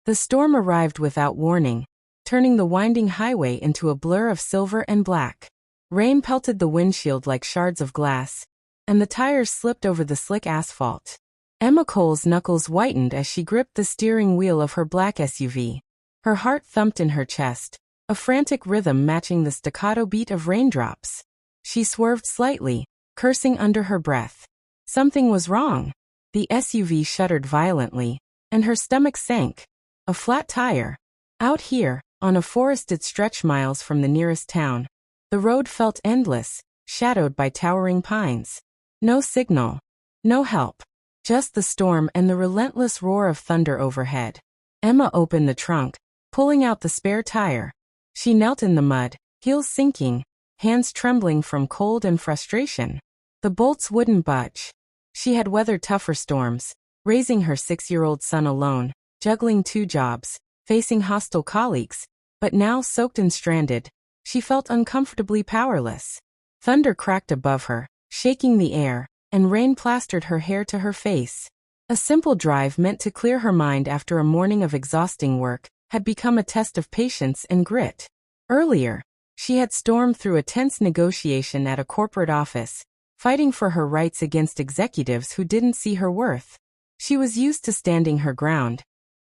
The storm arrived without warning, turning the winding highway into a blur of silver and black. Rain pelted the windshield like shards of glass, and the tires slipped over the slick asphalt. Emma Cole's knuckles whitened as she gripped the steering wheel of her black SUV. Her heart thumped in her chest, a frantic rhythm matching the staccato beat of raindrops. She swerved slightly, cursing under her breath. Something was wrong. The SUV shuddered violently, and her stomach sank. A flat tire. Out here, on a forested stretch miles from the nearest town, the road felt endless, shadowed by towering pines. No signal. No help. Just the storm and the relentless roar of thunder overhead. Emma opened the trunk, pulling out the spare tire. She knelt in the mud, heels sinking, hands trembling from cold and frustration. The bolts wouldn't budge. She had weathered tougher storms, raising her 6-year-old son alone, juggling 2 jobs, facing hostile colleagues, but now soaked and stranded, she felt uncomfortably powerless. Thunder cracked above her, shaking the air, and rain plastered her hair to her face. A simple drive meant to clear her mind after a morning of exhausting work had become a test of patience and grit. Earlier, she had stormed through a tense negotiation at a corporate office, fighting for her rights against executives who didn't see her worth. She was used to standing her ground,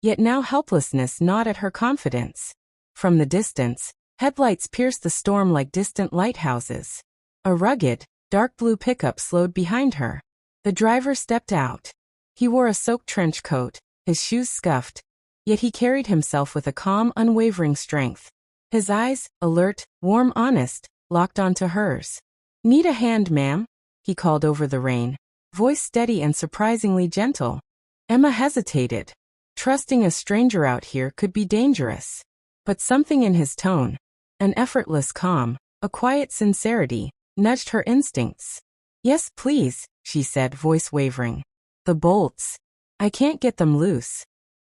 yet now helplessness gnawed at her confidence. From the distance, headlights pierced the storm like distant lighthouses. A rugged, dark blue pickup slowed behind her. The driver stepped out. He wore a soaked trench coat, his shoes scuffed, yet he carried himself with a calm, unwavering strength. His eyes, alert, warm, honest, locked onto hers. "Need a hand, ma'am?" he called over the rain, voice steady and surprisingly gentle. Emma hesitated. Trusting a stranger out here could be dangerous. But something in his tone, an effortless calm, a quiet sincerity, nudged her instincts. "Yes, please," she said, voice wavering. "The bolts. I can't get them loose."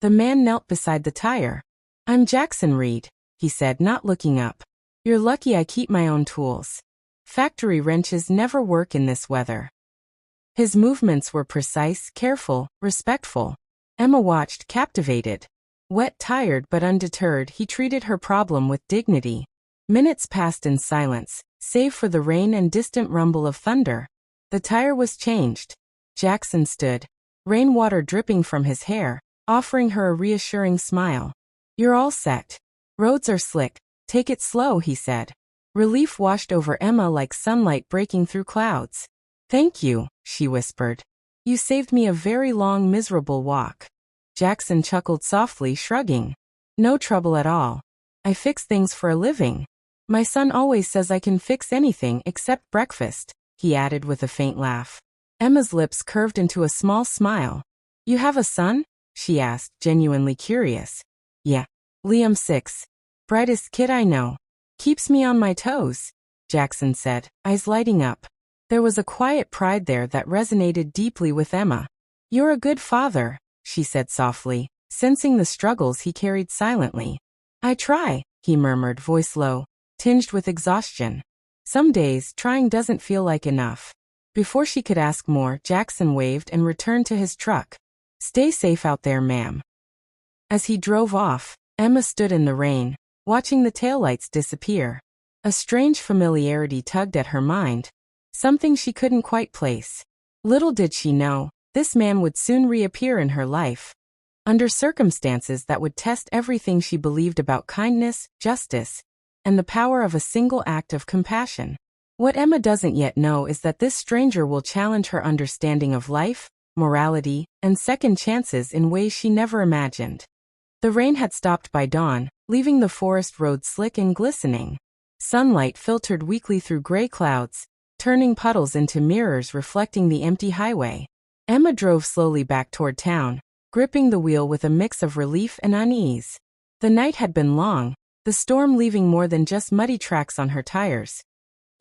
The man knelt beside the tire. "I'm Jackson Reed," he said, not looking up. "You're lucky I keep my own tools. Factory wrenches never work in this weather." His movements were precise, careful, respectful. Emma watched, captivated. Wet, tired, but undeterred, he treated her problem with dignity. Minutes passed in silence, save for the rain and distant rumble of thunder. The tire was changed. Jackson stood, rainwater dripping from his hair, offering her a reassuring smile. "You're all set. Roads are slick. Take it slow," he said. Relief washed over Emma like sunlight breaking through clouds. "Thank you," she whispered. "You saved me a very long, miserable walk." Jackson chuckled softly, shrugging. "No trouble at all. I fix things for a living. My son always says I can fix anything except breakfast," he added with a faint laugh. Emma's lips curved into a small smile. "You have a son?" she asked, genuinely curious. "Yeah. Liam 6. Brightest kid I know. Keeps me on my toes," Jackson said, eyes lighting up. There was a quiet pride there that resonated deeply with Emma. "You're a good father," she said softly, sensing the struggles he carried silently. "I try," he murmured, voice low, tinged with exhaustion. "Some days, trying doesn't feel like enough." Before she could ask more, Jackson waved and returned to his truck. "Stay safe out there, ma'am." As he drove off, Emma stood in the rain, watching the taillights disappear. A strange familiarity tugged at her mind, something she couldn't quite place. Little did she know, this man would soon reappear in her life, under circumstances that would test everything she believed about kindness, justice, and the power of a single act of compassion. What Emma doesn't yet know is that this stranger will challenge her understanding of life, morality, and second chances in ways she never imagined. The rain had stopped by dawn, leaving the forest road slick and glistening. Sunlight filtered weakly through gray clouds, turning puddles into mirrors reflecting the empty highway. Emma drove slowly back toward town, gripping the wheel with a mix of relief and unease. The night had been long, the storm leaving more than just muddy tracks on her tires.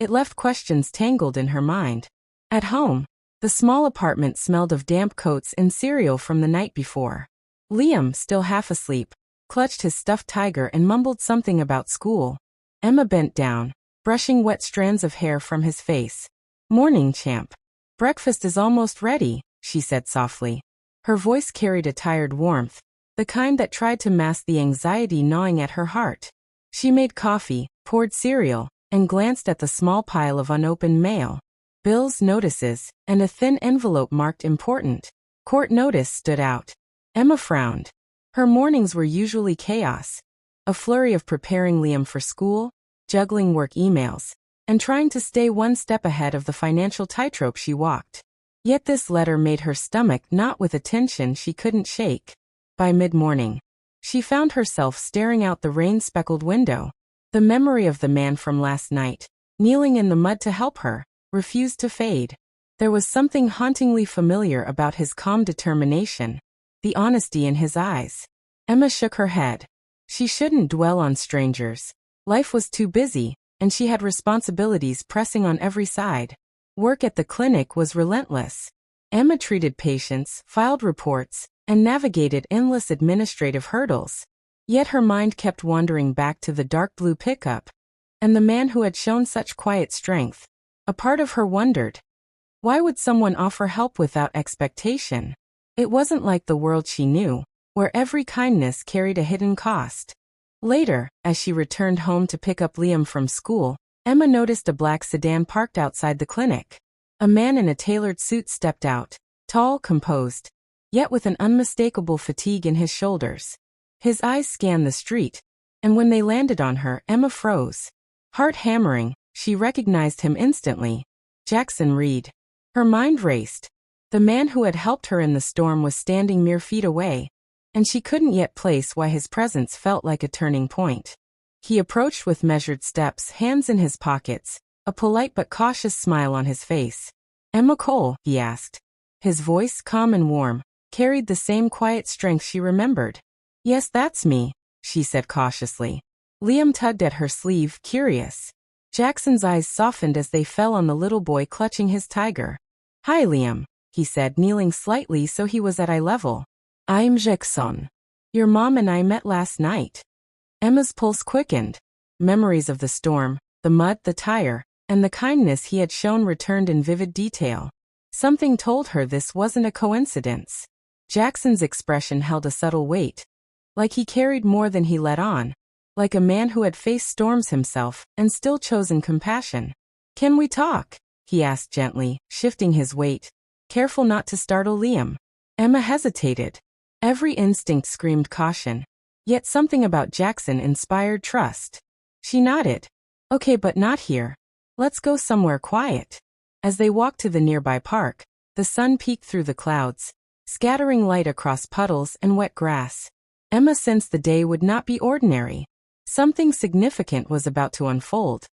It left questions tangled in her mind. At home, the small apartment smelled of damp coats and cereal from the night before. Liam, still half asleep, clutched his stuffed tiger and mumbled something about school. Emma bent down, brushing wet strands of hair from his face. "Morning, champ. Breakfast is almost ready," she said softly. Her voice carried a tired warmth, the kind that tried to mask the anxiety gnawing at her heart. She made coffee, poured cereal, and glanced at the small pile of unopened mail. Bills, notices, and a thin envelope marked important. Court notice stood out. Emma frowned. Her mornings were usually chaos. A flurry of preparing Liam for school, juggling work emails, and trying to stay one step ahead of the financial tightrope she walked. Yet this letter made her stomach knot with a tension she couldn't shake. By mid-morning, she found herself staring out the rain-speckled window. The memory of the man from last night, kneeling in the mud to help her, refused to fade. There was something hauntingly familiar about his calm determination, the honesty in his eyes. Emma shook her head. She shouldn't dwell on strangers. Life was too busy, and she had responsibilities pressing on every side. Work at the clinic was relentless. Emma treated patients, filed reports, and navigated endless administrative hurdles. Yet her mind kept wandering back to the dark blue pickup, and the man who had shown such quiet strength. A part of her wondered, why would someone offer help without expectation? It wasn't like the world she knew, where every kindness carried a hidden cost. Later, as she returned home to pick up Liam from school, Emma noticed a black sedan parked outside the clinic. A man in a tailored suit stepped out, tall, composed, yet with an unmistakable fatigue in his shoulders. His eyes scanned the street, and when they landed on her, Emma froze. Heart hammering, she recognized him instantly. Jackson Reed. Her mind raced. The man who had helped her in the storm was standing mere feet away, and she couldn't yet place why his presence felt like a turning point. He approached with measured steps, hands in his pockets, a polite but cautious smile on his face. "Emma Cole?" he asked. His voice, calm and warm, carried the same quiet strength she remembered. "Yes, that's me," she said cautiously. Liam tugged at her sleeve, curious. Jackson's eyes softened as they fell on the little boy clutching his tiger. "Hi, Liam," he said, kneeling slightly so he was at eye level. "I'm Jackson. Your mom and I met last night." Emma's pulse quickened. Memories of the storm, the mud, the tire, and the kindness he had shown returned in vivid detail. Something told her this wasn't a coincidence. Jackson's expression held a subtle weight, like he carried more than he let on, like a man who had faced storms himself and still chosen compassion. "Can we talk?" he asked gently, shifting his weight, careful not to startle Liam. Emma hesitated. Every instinct screamed caution, yet something about Jackson inspired trust. She nodded. "Okay, but not here. Let's go somewhere quiet." As they walked to the nearby park, the sun peeked through the clouds, scattering light across puddles and wet grass. Emma sensed the day would not be ordinary. Something significant was about to unfold.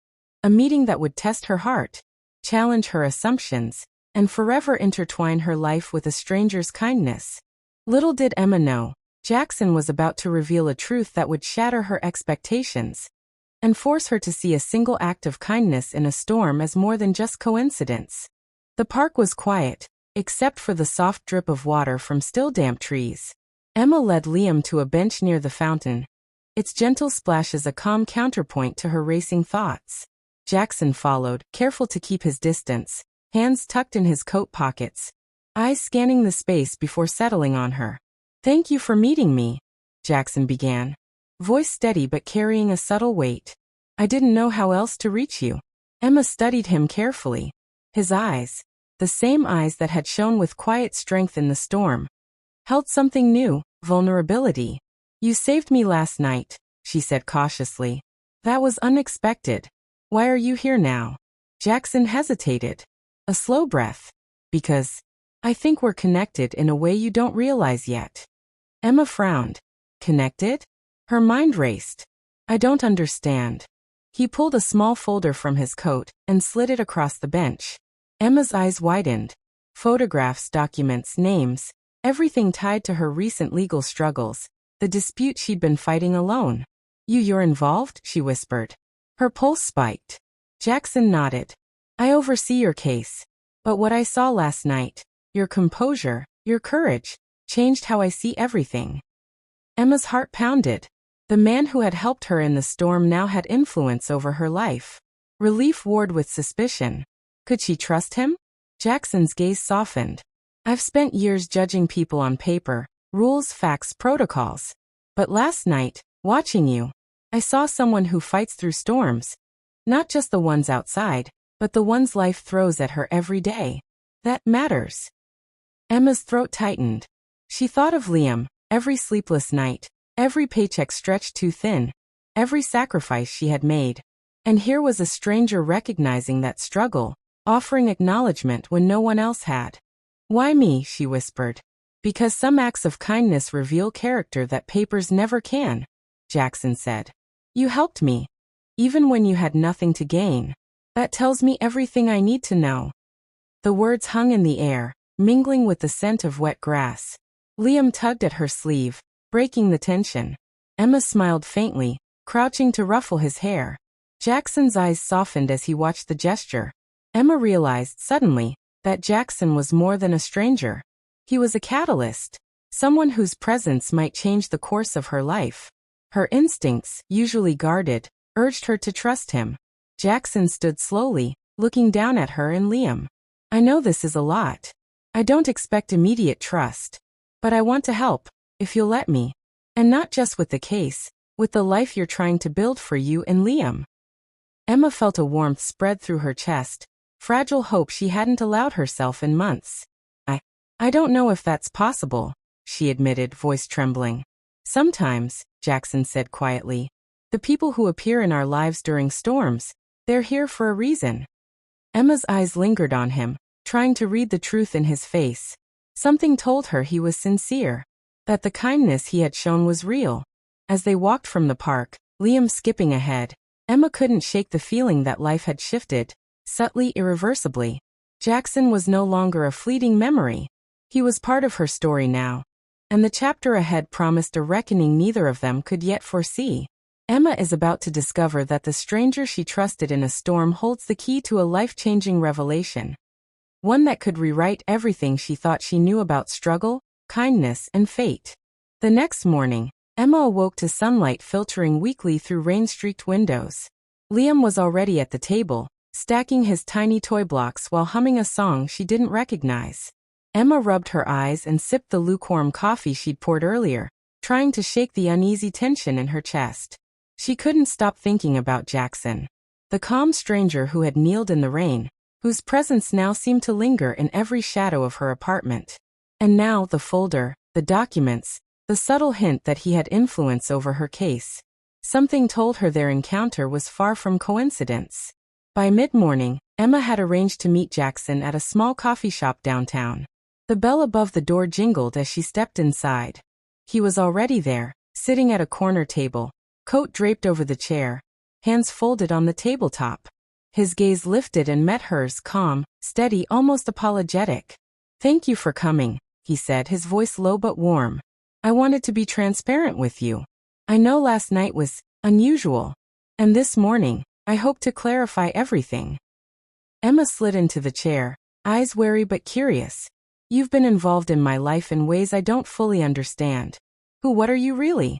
A meeting that would test her heart, challenge her assumptions, and forever intertwine her life with a stranger's kindness. Little did Emma know, Jackson was about to reveal a truth that would shatter her expectations and force her to see a single act of kindness in a storm as more than just coincidence. The park was quiet, except for the soft drip of water from still damp trees. Emma led Liam to a bench near the fountain, its gentle splashes a calm counterpoint to her racing thoughts. Jackson followed, careful to keep his distance, hands tucked in his coat pockets, eyes scanning the space before settling on her. "Thank you for meeting me," Jackson began, voice steady but carrying a subtle weight. "I didn't know how else to reach you." Emma studied him carefully. His eyes, the same eyes that had shone with quiet strength in the storm, held something new, vulnerability. "You saved me last night," she said cautiously. "That was unexpected. Why are you here now?" Jackson hesitated. A slow breath. "Because I think we're connected in a way you don't realize yet." Emma frowned. "Connected?" Her mind raced. "I don't understand." He pulled a small folder from his coat and slid it across the bench. Emma's eyes widened. Photographs, documents, names, everything tied to her recent legal struggles, the dispute she'd been fighting alone. You're involved?" she whispered. Her pulse spiked. Jackson nodded. "I oversee your case. But what I saw last night, your composure, your courage, changed how I see everything." Emma's heart pounded. The man who had helped her in the storm now had influence over her life. Relief warred with suspicion. Could she trust him? Jackson's gaze softened. "I've spent years judging people on paper, rules, facts, protocols. But last night, watching you, I saw someone who fights through storms. Not just the ones outside, but the ones life throws at her every day. That matters. Emma's throat tightened. She thought of Liam, every sleepless night, every paycheck stretched too thin, every sacrifice she had made. And here was a stranger recognizing that struggle, offering acknowledgement when no one else had. Why me, she whispered. Because some acts of kindness reveal character that papers never can, Jackson said. You helped me, even when you had nothing to gain. That tells me everything I need to know. The words hung in the air, mingling with the scent of wet grass. Liam tugged at her sleeve, breaking the tension. Emma smiled faintly, crouching to ruffle his hair. Jackson's eyes softened as he watched the gesture. Emma realized suddenly that Jackson was more than a stranger. He was a catalyst, someone whose presence might change the course of her life. Her instincts, usually guarded, urged her to trust him. Jackson stood slowly, looking down at her and Liam. I know this is a lot. I don't expect immediate trust. But I want to help, if you'll let me. And not just with the case, with the life you're trying to build for you and Liam. Emma felt a warmth spread through her chest, fragile hope she hadn't allowed herself in months. I don't know if that's possible, she admitted, voice trembling. Sometimes, Jackson said quietly, the people who appear in our lives during storms, they're here for a reason. Emma's eyes lingered on him, trying to read the truth in his face. Something told her he was sincere, that the kindness he had shown was real. As they walked from the park, Liam skipping ahead, Emma couldn't shake the feeling that life had shifted, subtly, irreversibly. Jackson was no longer a fleeting memory. He was part of her story now. And the chapter ahead promised a reckoning neither of them could yet foresee. Emma is about to discover that the stranger she trusted in a storm holds the key to a life-changing revelation. One that could rewrite everything she thought she knew about struggle, kindness, and fate. The next morning, Emma awoke to sunlight filtering weakly through rain-streaked windows. Liam was already at the table, stacking his tiny toy blocks while humming a song she didn't recognize. Emma rubbed her eyes and sipped the lukewarm coffee she'd poured earlier, trying to shake the uneasy tension in her chest. She couldn't stop thinking about Jackson, the calm stranger who had kneeled in the rain, whose presence now seemed to linger in every shadow of her apartment. And now the folder, the documents, the subtle hint that he had influence over her case. Something told her their encounter was far from coincidence. By mid-morning, Emma had arranged to meet Jackson at a small coffee shop downtown. The bell above the door jingled as she stepped inside. He was already there, sitting at a corner table, coat draped over the chair, hands folded on the tabletop. His gaze lifted and met hers, calm, steady, almost apologetic. Thank you for coming, he said, his voice low but warm. I wanted to be transparent with you. I know last night was unusual. And this morning, I hope to clarify everything. Emma slid into the chair, eyes wary but curious. You've been involved in my life in ways I don't fully understand. What are you really?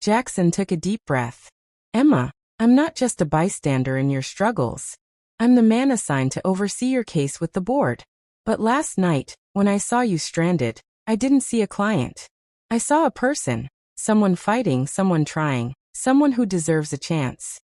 Jackson took a deep breath. Emma, I'm not just a bystander in your struggles. I'm the man assigned to oversee your case with the board. But last night, when I saw you stranded, I didn't see a client. I saw a person, someone fighting, someone trying, someone who deserves a chance.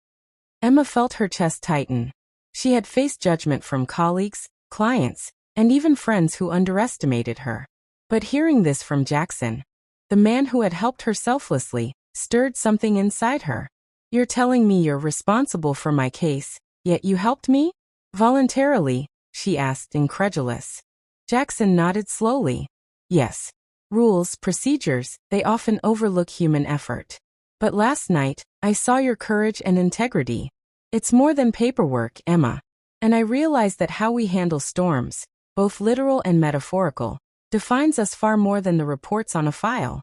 Emma felt her chest tighten. She had faced judgment from colleagues, clients, and even friends who underestimated her. But hearing this from Jackson, the man who had helped her selflessly, stirred something inside her. You're telling me you're responsible for my case, yet you helped me? Voluntarily, she asked, incredulous. Jackson nodded slowly. Yes. Rules, procedures, they often overlook human effort. But last night, I saw your courage and integrity. It's more than paperwork, Emma. And I realized that how we handle storms, both literal and metaphorical, defines us far more than the reports on a file.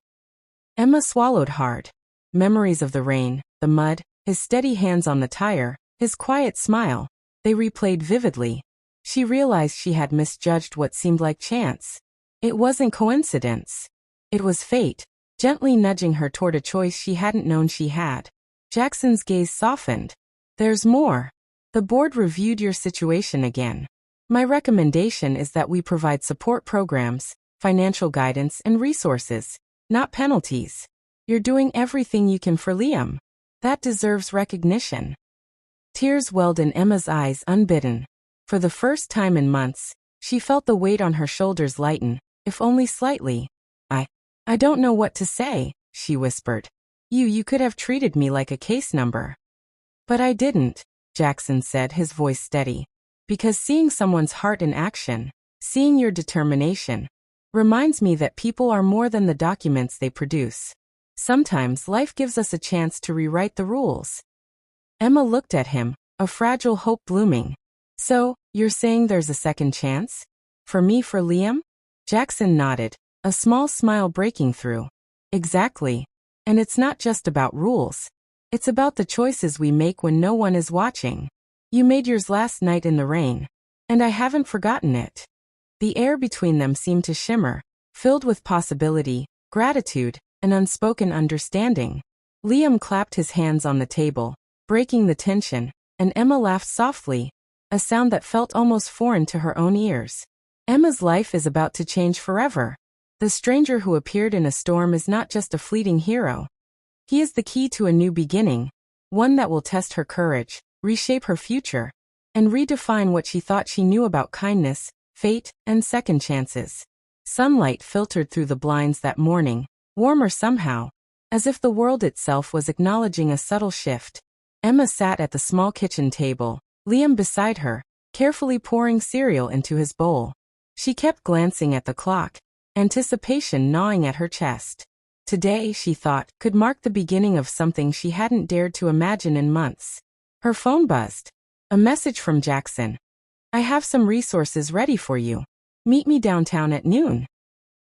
Emma swallowed hard. Memories of the rain, the mud, his steady hands on the tire, his quiet smile, they replayed vividly. She realized she had misjudged what seemed like chance. It wasn't coincidence. It was fate, gently nudging her toward a choice she hadn't known she had. Jackson's gaze softened. There's more. The board reviewed your situation again. My recommendation is that we provide support programs, financial guidance, and resources, not penalties. You're doing everything you can for Liam. That deserves recognition. Tears welled in Emma's eyes unbidden. For the first time in months, she felt the weight on her shoulders lighten, if only slightly. I don't know what to say, she whispered. You could have treated me like a case number. But I didn't, Jackson said, his voice steady. Because seeing someone's heart in action, seeing your determination, reminds me that people are more than the documents they produce. Sometimes life gives us a chance to rewrite the rules. Emma looked at him, a fragile hope blooming. So, you're saying there's a second chance? For me, for Liam? Jackson nodded, a small smile breaking through. Exactly. And it's not just about rules. It's about the choices we make when no one is watching. You made yours last night in the rain. And I haven't forgotten it. The air between them seemed to shimmer, filled with possibility, gratitude, and unspoken understanding. Liam clapped his hands on the table, breaking the tension, and Emma laughed softly, a sound that felt almost foreign to her own ears. Emma's life is about to change forever. The stranger who appeared in a storm is not just a fleeting hero. He is the key to a new beginning, one that will test her courage, reshape her future, and redefine what she thought she knew about kindness, fate, and second chances. Sunlight filtered through the blinds that morning, warmer somehow, as if the world itself was acknowledging a subtle shift. Emma sat at the small kitchen table, Liam beside her, carefully pouring cereal into his bowl. She kept glancing at the clock, anticipation gnawing at her chest. Today, she thought, could mark the beginning of something she hadn't dared to imagine in months. Her phone buzzed. A message from Jackson. I have some resources ready for you. Meet me downtown at noon.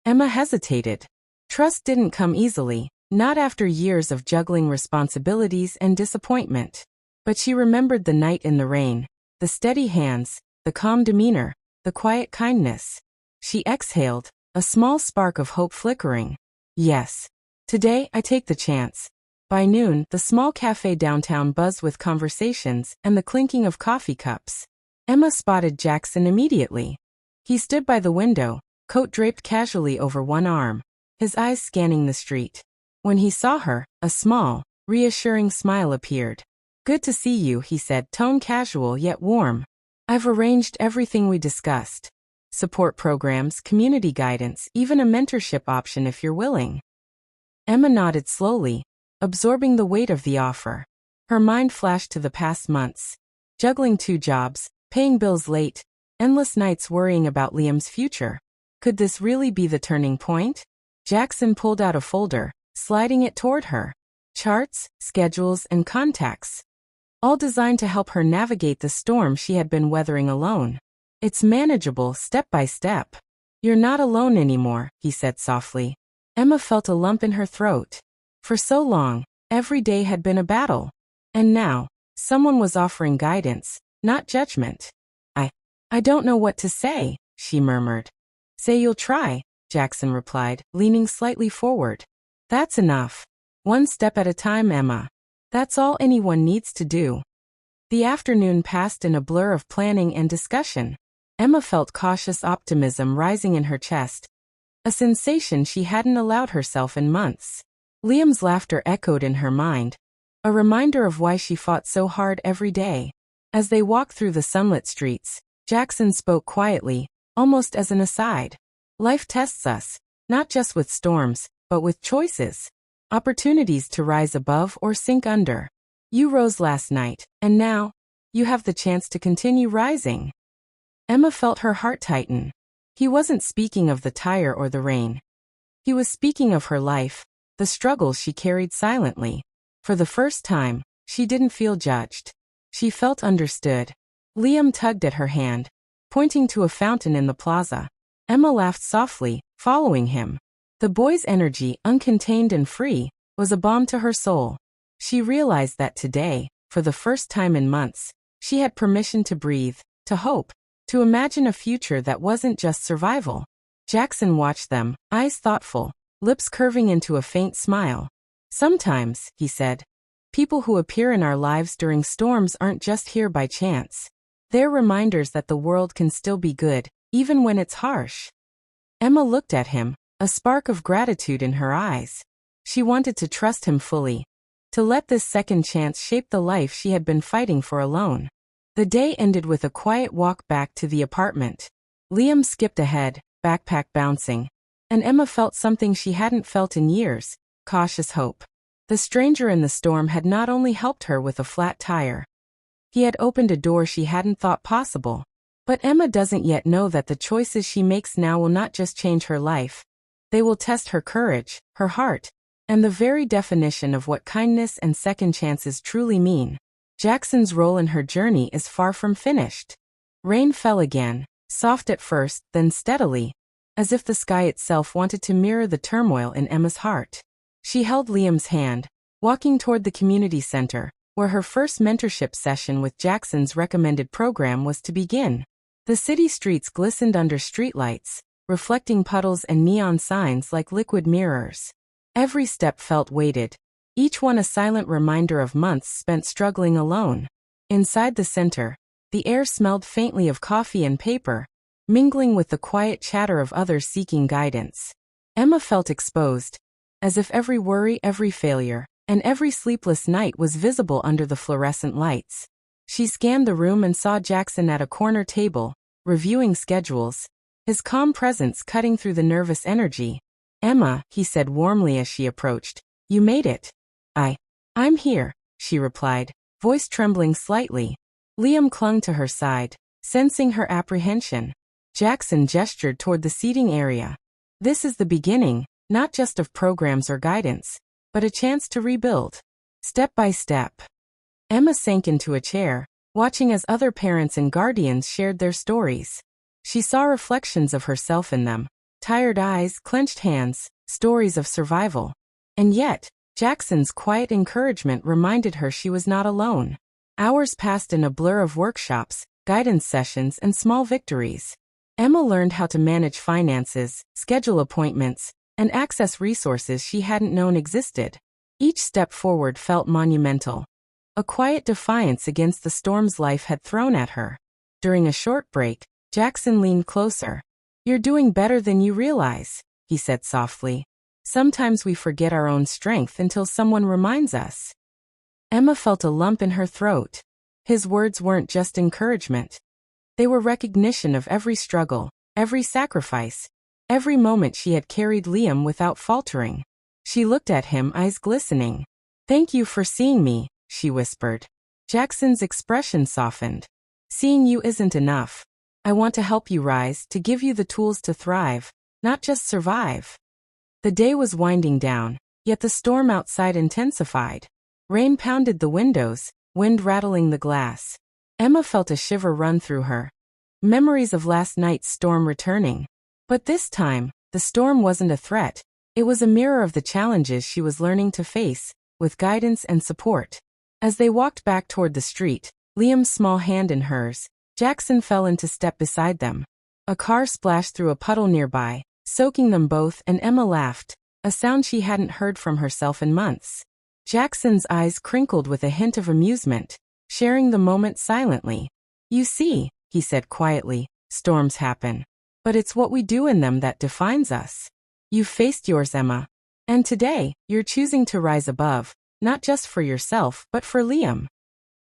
Emma hesitated. Trust didn't come easily, not after years of juggling responsibilities and disappointment. But she remembered the night in the rain, the steady hands, the calm demeanor, the quiet kindness. She exhaled, a small spark of hope flickering. Yes. Today, I take the chance. By noon, the small cafe downtown buzzed with conversations and the clinking of coffee cups. Emma spotted Jackson immediately. He stood by the window, coat draped casually over one arm, his eyes scanning the street. When he saw her, a small, reassuring smile appeared. Good to see you, he said, tone casual yet warm. I've arranged everything we discussed. Support programs, community guidance, even a mentorship option if you're willing. Emma nodded slowly, absorbing the weight of the offer. Her mind flashed to the past months. Juggling 2 jobs, paying bills late, endless nights worrying about Liam's future. Could this really be the turning point? Jackson pulled out a folder, sliding it toward her. Charts, schedules, and contacts. All designed to help her navigate the storm she had been weathering alone. It's manageable step by step. You're not alone anymore, he said softly. Emma felt a lump in her throat. For so long, every day had been a battle. And now, someone was offering guidance, not judgment. I don't know what to say, she murmured. Say you'll try, Jackson replied, leaning slightly forward. That's enough. One step at a time, Emma. That's all anyone needs to do. The afternoon passed in a blur of planning and discussion. Emma felt cautious optimism rising in her chest, a sensation she hadn't allowed herself in months. Liam's laughter echoed in her mind, a reminder of why she fought so hard every day. As they walked through the sunlit streets, Jackson spoke quietly, almost as an aside. Life tests us, not just with storms, but with choices. Opportunities to rise above or sink under. You rose last night, and now, you have the chance to continue rising. Emma felt her heart tighten. He wasn't speaking of the tire or the rain. He was speaking of her life, the struggles she carried silently. For the first time, she didn't feel judged. She felt understood. Liam tugged at her hand, pointing to a fountain in the plaza. Emma laughed softly, following him. The boy's energy, uncontained and free, was a balm to her soul. She realized that today, for the first time in months, she had permission to breathe, to hope, to imagine a future that wasn't just survival. Jackson watched them, eyes thoughtful, lips curving into a faint smile. Sometimes, he said, people who appear in our lives during storms aren't just here by chance. They're reminders that the world can still be good, even when it's harsh. Emma looked at him, a spark of gratitude in her eyes. She wanted to trust him fully, to let this second chance shape the life she had been fighting for alone. The day ended with a quiet walk back to the apartment. Liam skipped ahead, backpack bouncing, and Emma felt something she hadn't felt in years, cautious hope. The stranger in the storm had not only helped her with a flat tire. He had opened a door she hadn't thought possible. But Emma doesn't yet know that the choices she makes now will not just change her life. They will test her courage, her heart, and the very definition of what kindness and second chances truly mean. Jackson's role in her journey is far from finished. Rain fell again, soft at first, then steadily, as if the sky itself wanted to mirror the turmoil in Emma's heart. She held Liam's hand, walking toward the community center, where her first mentorship session with Jackson's recommended program was to begin. The city streets glistened under streetlights, reflecting puddles and neon signs like liquid mirrors. Every step felt weighted, each one a silent reminder of months spent struggling alone. Inside the center, the air smelled faintly of coffee and paper, mingling with the quiet chatter of others seeking guidance. Emma felt exposed, as if every worry, every failure, and every sleepless night was visible under the fluorescent lights. She scanned the room and saw Jackson at a corner table, reviewing schedules, his calm presence cutting through the nervous energy. "Emma," he said warmly as she approached, "you made it." I'm here," she replied, voice trembling slightly. Liam clung to her side, sensing her apprehension. Jackson gestured toward the seating area. "This is the beginning, not just of programs or guidance, but a chance to rebuild. Step by step." Emma sank into a chair, watching as other parents and guardians shared their stories. She saw reflections of herself in them, tired eyes, clenched hands, stories of survival. And yet, Jackson's quiet encouragement reminded her she was not alone. Hours passed in a blur of workshops, guidance sessions, and small victories. Emma learned how to manage finances, schedule appointments, and access resources she hadn't known existed. Each step forward felt monumental, a quiet defiance against the storms life had thrown at her. During a short break, Jackson leaned closer. "You're doing better than you realize," he said softly. "Sometimes we forget our own strength until someone reminds us." Emma felt a lump in her throat. His words weren't just encouragement. They were recognition of every struggle, every sacrifice, every moment she had carried Liam without faltering. She looked at him, eyes glistening. "Thank you for seeing me," she whispered. Jackson's expression softened. "Seeing you isn't enough. I want to help you rise, to give you the tools to thrive, not just survive." The day was winding down, yet the storm outside intensified. Rain pounded the windows, wind rattling the glass. Emma felt a shiver run through her. Memories of last night's storm returning. But this time, the storm wasn't a threat. It was a mirror of the challenges she was learning to face, with guidance and support. As they walked back toward the street, Liam's small hand in hers, Jackson fell into step beside them. A car splashed through a puddle nearby, soaking them both, and Emma laughed, a sound she hadn't heard from herself in months. Jackson's eyes crinkled with a hint of amusement, sharing the moment silently. "You see," he said quietly, "storms happen. But it's what we do in them that defines us. You've faced yours, Emma. And today, you're choosing to rise above, not just for yourself, but for Liam."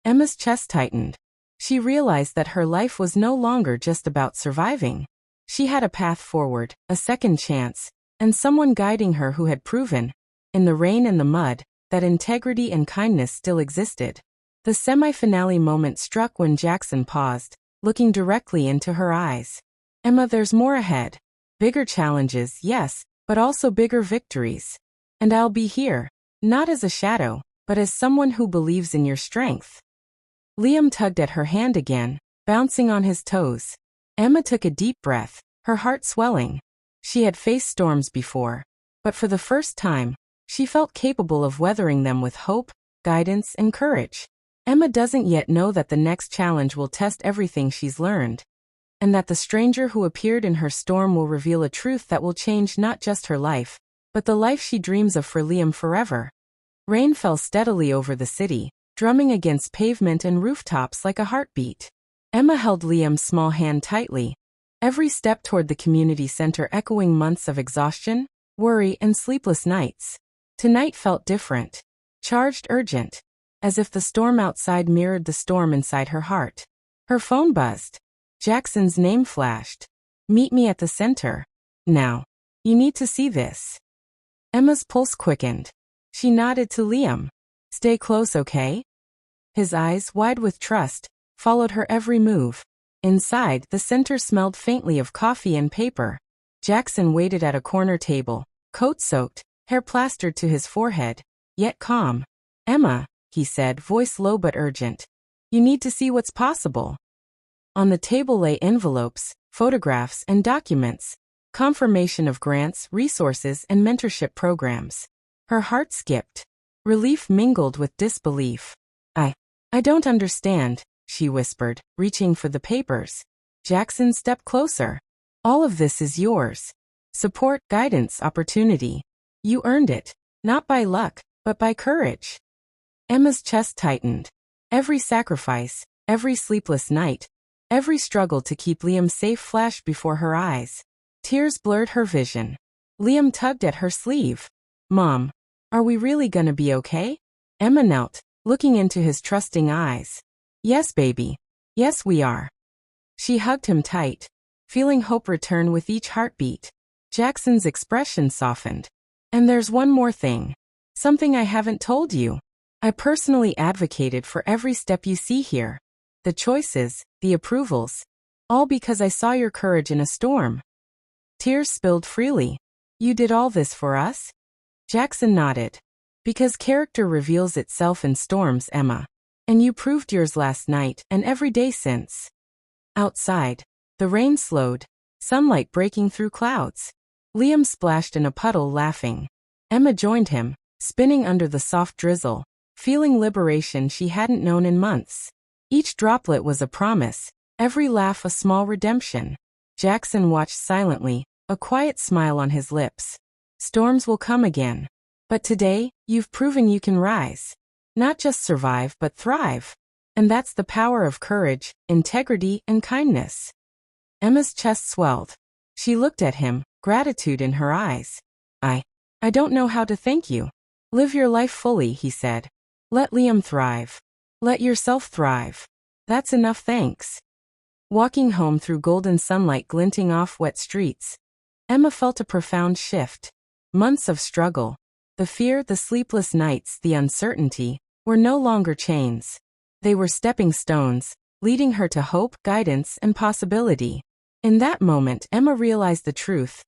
Emma's chest tightened. She realized that her life was no longer just about surviving. She had a path forward, a second chance, and someone guiding her who had proven, in the rain and the mud, that integrity and kindness still existed. The semi-finale moment struck when Jackson paused, looking directly into her eyes. "Emma, there's more ahead. Bigger challenges, yes, but also bigger victories. And I'll be here, not as a shadow, but as someone who believes in your strength." Liam tugged at her hand again, bouncing on his toes. Emma took a deep breath, her heart swelling. She had faced storms before, but for the first time, she felt capable of weathering them with hope, guidance, and courage. Emma doesn't yet know that the next challenge will test everything she's learned, and that the stranger who appeared in her storm will reveal a truth that will change not just her life, but the life she dreams of for Liam forever. Rain fell steadily over the city, drumming against pavement and rooftops like a heartbeat. Emma held Liam's small hand tightly, every step toward the community center echoing months of exhaustion, worry, and sleepless nights. Tonight felt different, charged, urgent, as if the storm outside mirrored the storm inside her heart. Her phone buzzed. Jackson's name flashed. "Meet me at the center. Now. You need to see this." Emma's pulse quickened. She nodded to Liam. "Stay close, okay?" His eyes, wide with trust, followed her every move. Inside, the center smelled faintly of coffee and paper. Jackson waited at a corner table, coat soaked, hair plastered to his forehead, yet calm. "Emma," he said, voice low but urgent. "You need to see what's possible." On the table lay envelopes, photographs, and documents, confirmation of grants, resources, and mentorship programs. Her heart skipped. Relief mingled with disbelief. I don't understand," she whispered, reaching for the papers. Jackson stepped closer. "All of this is yours. Support, guidance, opportunity. You earned it, not by luck, but by courage." Emma's chest tightened. Every sacrifice, every sleepless night, every struggle to keep Liam safe flashed before her eyes. Tears blurred her vision. Liam tugged at her sleeve. "Mom, are we really gonna be okay?" Emma knelt, looking into his trusting eyes. "Yes, baby. Yes, we are." She hugged him tight, feeling hope return with each heartbeat. Jackson's expression softened. "And there's one more thing. Something I haven't told you. I personally advocated for every step you see here. The choices, the approvals. All because I saw your courage in a storm." Tears spilled freely. "You did all this for us?" Jackson nodded. "Because character reveals itself in storms, Emma. And you proved yours last night and every day since." Outside, the rain slowed, sunlight breaking through clouds. Liam splashed in a puddle, laughing. Emma joined him, spinning under the soft drizzle, feeling liberation she hadn't known in months. Each droplet was a promise, every laugh a small redemption. Jackson watched silently, a quiet smile on his lips. "Storms will come again. But today, you've proven you can rise. Not just survive, but thrive. And that's the power of courage, integrity, and kindness." Emma's chest swelled. She looked at him, gratitude in her eyes. I don't know how to thank you." "Live your life fully," he said. "Let Liam thrive. Let yourself thrive. That's enough thanks." Walking home through golden sunlight glinting off wet streets, Emma felt a profound shift. Months of struggle, the fear, the sleepless nights, the uncertainty, were no longer chains. They were stepping stones, leading her to hope, guidance, and possibility. In that moment, Emma realized the truth.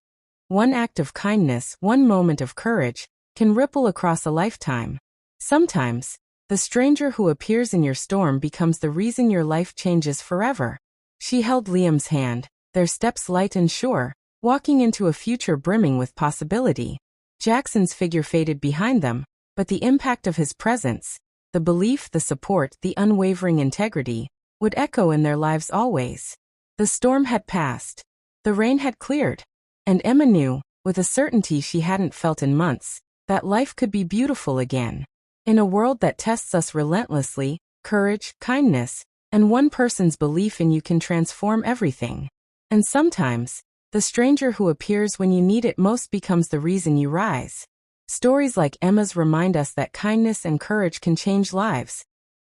One act of kindness, one moment of courage, can ripple across a lifetime. Sometimes, the stranger who appears in your storm becomes the reason your life changes forever. She held Liam's hand, their steps light and sure, walking into a future brimming with possibility. Jackson's figure faded behind them, but the impact of his presence, the belief, the support, the unwavering integrity, would echo in their lives always. The storm had passed. The rain had cleared. And Emma knew, with a certainty she hadn't felt in months, that life could be beautiful again. In a world that tests us relentlessly, courage, kindness, and one person's belief in you can transform everything. And sometimes, the stranger who appears when you need it most becomes the reason you rise. Stories like Emma's remind us that kindness and courage can change lives.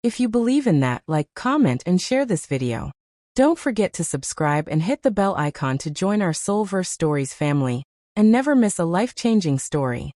If you believe in that, like, comment, and share this video. Don't forget to subscribe and hit the bell icon to join our Soulverse Stories family, and never miss a life-changing story.